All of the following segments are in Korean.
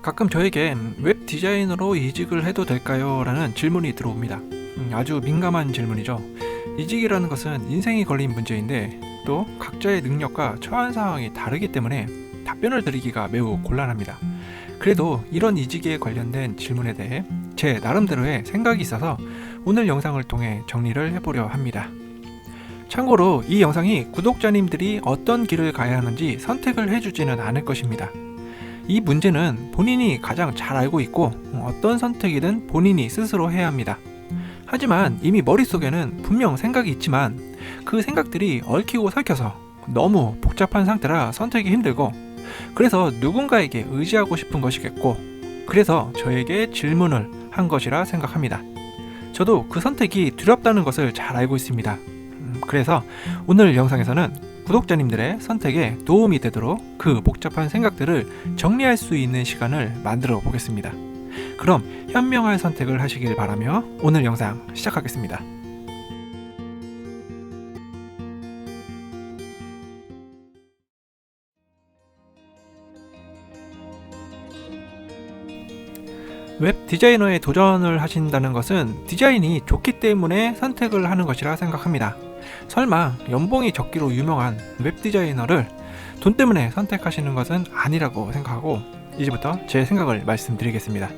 가끔 저에겐 웹 디자이너로 이직을 해도 될까요? 라는 질문이 들어옵니다. 아주 민감한 질문이죠. 이직이라는 것은 인생이 걸린 문제인데 또 각자의 능력과 처한 상황이 다르기 때문에 답변을 드리기가 매우 곤란합니다. 그래도 이런 이직에 관련된 질문에 대해 제 나름대로의 생각이 있어서 오늘 영상을 통해 정리를 해보려 합니다. 참고로 이 영상이 구독자님들이 어떤 길을 가야 하는지 선택을 해주지는 않을 것입니다. 이 문제는 본인이 가장 잘 알고 있고 어떤 선택이든 본인이 스스로 해야 합니다. 하지만 이미 머릿속에는 분명 생각이 있지만 그 생각들이 얽히고 설켜서 너무 복잡한 상태라 선택이 힘들고, 그래서 누군가에게 의지하고 싶은 것이겠고, 그래서 저에게 질문을 한 것이라 생각합니다. 저도 그 선택이 두렵다는 것을 잘 알고 있습니다. 그래서 오늘 영상에서는 구독자님들의 선택에 도움이 되도록 그 복잡한 생각들을 정리할 수 있는 시간을 만들어 보겠습니다. 그럼 현명한 선택을 하시길 바라며 오늘 영상 시작하겠습니다. 웹 디자이너에 도전을 하신다는 것은 디자인이 좋기 때문에 선택을 하는 것이라 생각합니다. 설마 연봉이 적기로 유명한 웹 디자이너를 돈 때문에 선택하시는 것은 아니라고 생각하고 이제부터 제 생각을 말씀드리겠습니다.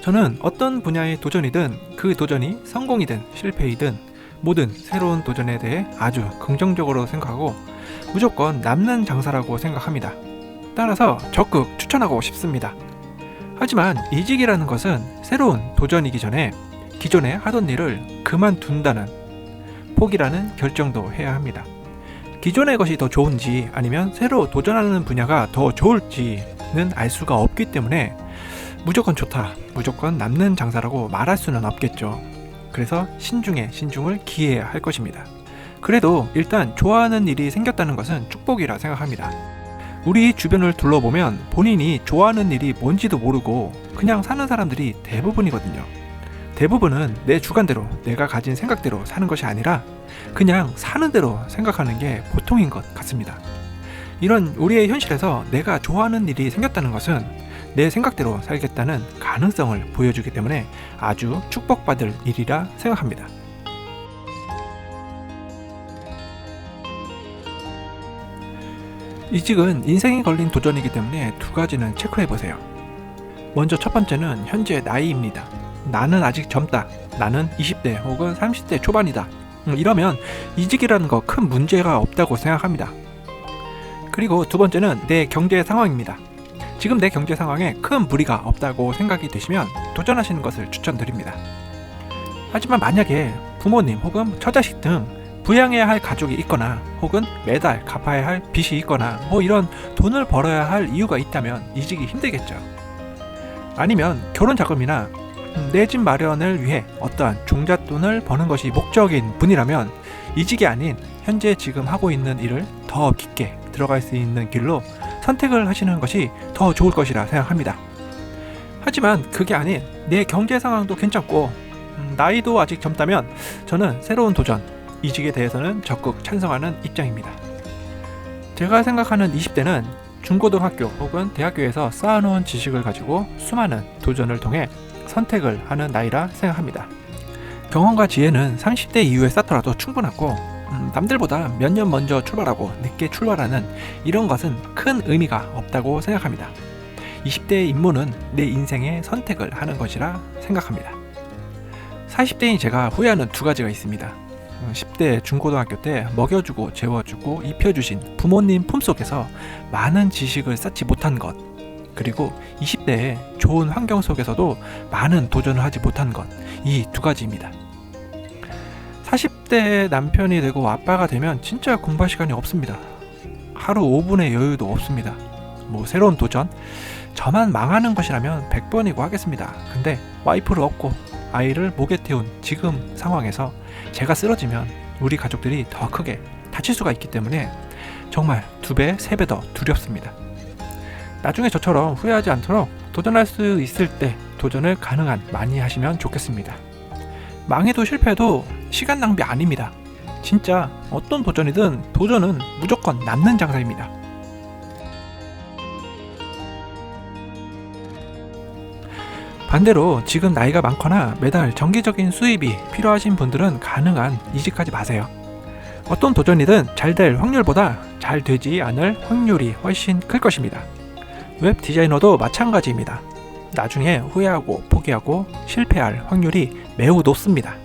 저는 어떤 분야의 도전이든 그 도전이 성공이든 실패이든 모든 새로운 도전에 대해 아주 긍정적으로 생각하고 무조건 남는 장사라고 생각합니다. 따라서 적극 추천하고 싶습니다. 하지만 이직이라는 것은 새로운 도전이기 전에 기존에 하던 일을 그만둔다는 포기라는 결정도 해야 합니다. 기존의 것이 더 좋은지 아니면 새로 도전하는 분야가 더 좋을지는 알 수가 없기 때문에 무조건 좋다, 무조건 남는 장사라고 말할 수는 없겠죠. 그래서 신중에 신중을 기해야 할 것입니다. 그래도 일단 좋아하는 일이 생겼다는 것은 축복이라 생각합니다. 우리 주변을 둘러보면 본인이 좋아하는 일이 뭔지도 모르고 그냥 사는 사람들이 대부분이거든요. 대부분은 내 주관대로, 내가 가진 생각대로 사는 것이 아니라 그냥 사는 대로 생각하는 게 보통인 것 같습니다. 이런 우리의 현실에서 내가 좋아하는 일이 생겼다는 것은 내 생각대로 살겠다는 가능성을 보여주기 때문에 아주 축복받을 일이라 생각합니다. 이직은 인생이 걸린 도전이기 때문에 두 가지는 체크해보세요. 먼저 첫 번째는 현재 나이입니다. 나는 아직 젊다. 나는 20대 혹은 30대 초반이다. 이러면 이직이라는 거 큰 문제가 없다고 생각합니다. 그리고 두 번째는 내 경제 상황입니다. 지금 내 경제 상황에 큰 무리가 없다고 생각이 되시면 도전하시는 것을 추천드립니다. 하지만 만약에 부모님 혹은 처자식 등 부양해야 할 가족이 있거나 혹은 매달 갚아야 할 빚이 있거나 이런 돈을 벌어야 할 이유가 있다면 이직이 힘들겠죠. 아니면 결혼 자금이나 내 집 마련을 위해 어떠한 종잣돈을 버는 것이 목적인 분이라면 이직이 아닌 현재 지금 하고 있는 일을 더 깊게 들어갈 수 있는 길로 선택을 하시는 것이 더 좋을 것이라 생각합니다. 하지만 그게 아닌 내 경제 상황도 괜찮고 나이도 아직 젊다면 저는 새로운 도전, 이직에 대해서는 적극 찬성하는 입장입니다. 제가 생각하는 20대는 중고등학교 혹은 대학교에서 쌓아놓은 지식을 가지고 수많은 도전을 통해 선택을 하는 나이라 생각합니다. 경험과 지혜는 30대 이후에 쌓더라도 충분하고 남들보다 몇 년 먼저 출발하고 늦게 출발하는 이런 것은 큰 의미가 없다고 생각합니다. 20대의 임무는 내 인생의 선택을 하는 것이라 생각합니다. 40대인 제가 후회하는 두 가지가 있습니다. 10대 중고등학교 때 먹여주고 재워주고 입혀주신 부모님 품속에서 많은 지식을 쌓지 못한 것, 그리고 20대의 좋은 환경 속에서도 많은 도전을 하지 못한 것, 이 두 가지입니다. 40대 남편이 되고 아빠가 되면 진짜 공부할 시간이 없습니다. 하루 5분의 여유도 없습니다. 새로운 도전? 저만 망하는 것이라면 100번이고 하겠습니다. 근데 와이프를 얻고 아이를 목에 태운 지금 상황에서 제가 쓰러지면 우리 가족들이 더 크게 다칠 수가 있기 때문에 정말 2배, 3배 더 두렵습니다. 나중에 저처럼 후회하지 않도록 도전할 수 있을 때 도전을 가능한 많이 하시면 좋겠습니다. 망해도 실패해도 시간 낭비 아닙니다. 진짜 어떤 도전이든 도전은 무조건 남는 장사입니다. 반대로 지금 나이가 많거나 매달 정기적인 수입이 필요하신 분들은 가능한 이직하지 마세요. 어떤 도전이든 잘 될 확률보다 잘 되지 않을 확률이 훨씬 클 것입니다. 웹 디자이너도 마찬가지입니다. 나중에 후회하고 포기하고 실패할 확률이 매우 높습니다.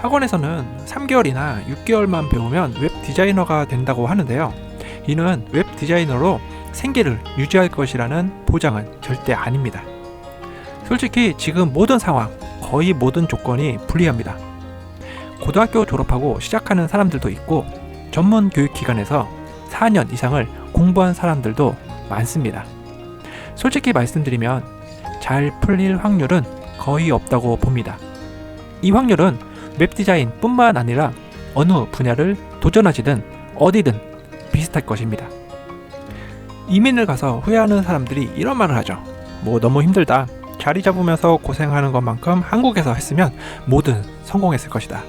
학원에서는 3개월이나 6개월만 배우면 웹 디자이너가 된다고 하는데요. 이는 웹 디자이너로 생계를 유지할 것이라는 보장은 절대 아닙니다. 솔직히 지금 모든 상황, 거의 모든 조건이 불리합니다. 고등학교 졸업하고 시작하는 사람들도 있고 전문 교육기관에서 4년 이상을 공부한 사람들도 많습니다. 솔직히 말씀드리면 잘 풀릴 확률은 거의 없다고 봅니다. 이 확률은 웹디자인 뿐만 아니라 어느 분야를 도전하시든 어디든 비슷할 것입니다. 이민을 가서 후회하는 사람들이 이런 말을 하죠. 뭐 너무 힘들다. 자리 잡으면서 고생하는 것만큼 한국에서 했으면 뭐든 성공했을 것이다.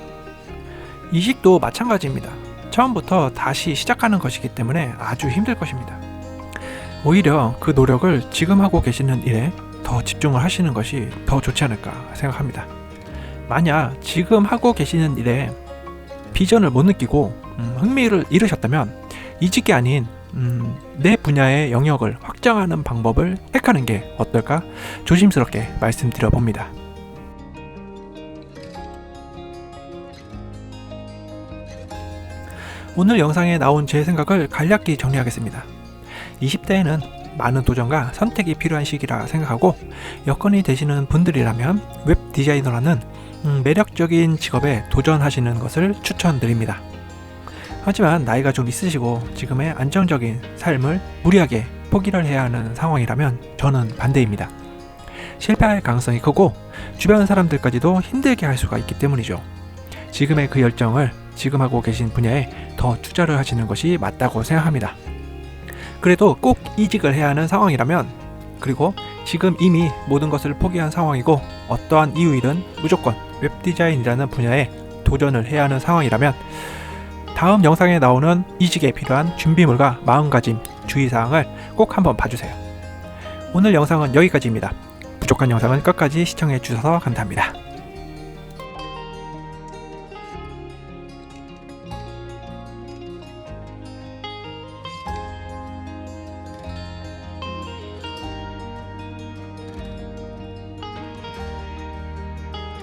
이직도 마찬가지입니다. 처음부터 다시 시작하는 것이기 때문에 아주 힘들 것입니다. 오히려 그 노력을 지금 하고 계시는 일에 더 집중을 하시는 것이 더 좋지 않을까 생각합니다. 만약 지금 하고 계시는 일에 비전을 못 느끼고 흥미를 잃으셨다면 이직이 아닌 내 분야의 영역을 확장하는 방법을 택하는 게 어떨까 조심스럽게 말씀드려 봅니다. 오늘 영상에 나온 제 생각을 간략히 정리하겠습니다. 20대에는 많은 도전과 선택이 필요한 시기라 생각하고 여건이 되시는 분들이라면 웹 디자이너라는 매력적인 직업에 도전하시는 것을 추천드립니다. 하지만 나이가 좀 있으시고 지금의 안정적인 삶을 무리하게 포기를 해야 하는 상황이라면 저는 반대입니다. 실패할 가능성이 크고 주변 사람들까지도 힘들게 할 수가 있기 때문이죠. 지금의 그 열정을 지금 하고 계신 분야에 더 투자를 하시는 것이 맞다고 생각합니다. 그래도 꼭 이직을 해야 하는 상황이라면, 그리고 지금 이미 모든 것을 포기한 상황이고 어떠한 이유이든 무조건 웹디자인이라는 분야에 도전을 해야 하는 상황이라면 다음 영상에 나오는 이직에 필요한 준비물과 마음가짐, 주의사항을 꼭 한번 봐주세요. 오늘 영상은 여기까지입니다. 부족한 영상은 끝까지 시청해 주셔서 감사합니다.